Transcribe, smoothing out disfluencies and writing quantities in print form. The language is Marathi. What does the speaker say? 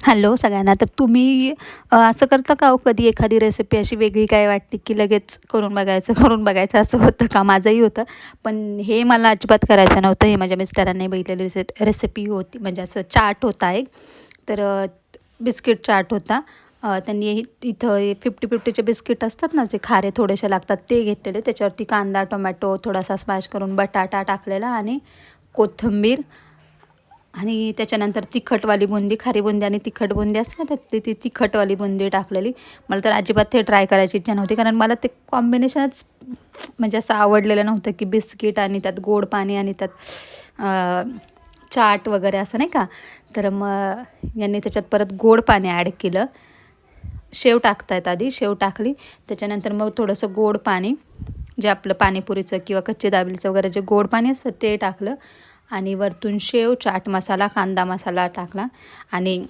हॅलो सगळ्यांना. तर तुम्ही असं करता का हो कधी एखादी रेसिपी अशी वेगळी काय वाटते, की लगेच करून बघायचं, करून बघायचं असं होतं का? माझंही होतं. पण हे मला अजिबात करायचं नव्हतं. हे माझ्या मिस्टरांनी बघितलेली रेसिपी होती. म्हणजे असं चाट होता एक. तर बिस्किट चाट होता. त्यांनी इथं 50-50चे बिस्किट असतात ना, जे खारे थोडेसे लागतात ते घेतलेले. त्याच्यावरती कांदा, टोमॅटो थोडासा स्मॅश करून बटाटा टाकलेला आणि कोथिंबीर आणि त्याच्यानंतर तिखटवाली बुंदी, खारी बुंदी आणि तिखट बुंदी असते ना, तर ती तिखटवाली बुंदी टाकलेली. मला तर अजिबात ते ट्राय करायची इच्छा नव्हती, कारण मला ते कॉम्बिनेशनच म्हणजे असं आवडलेलं नव्हतं, की बिस्किट आणि त्यात गोड पाणी आणि त्यात चाट वगैरे असं नाही का. तर मग यांनी त्याच्यात परत गोड पाणी ॲड केलं. शेव टाकतायत आधी, शेव टाकली. त्याच्यानंतर मग थोडंसं गोड पाणी, जे आपलं पाणीपुरीचं किंवा कच्ची दाबेलीचं वगैरे जे गोड पाणी असतं ते टाकलं आणि वरतून शेव, चाट मसाला, कांदा मसाला टाकला आणि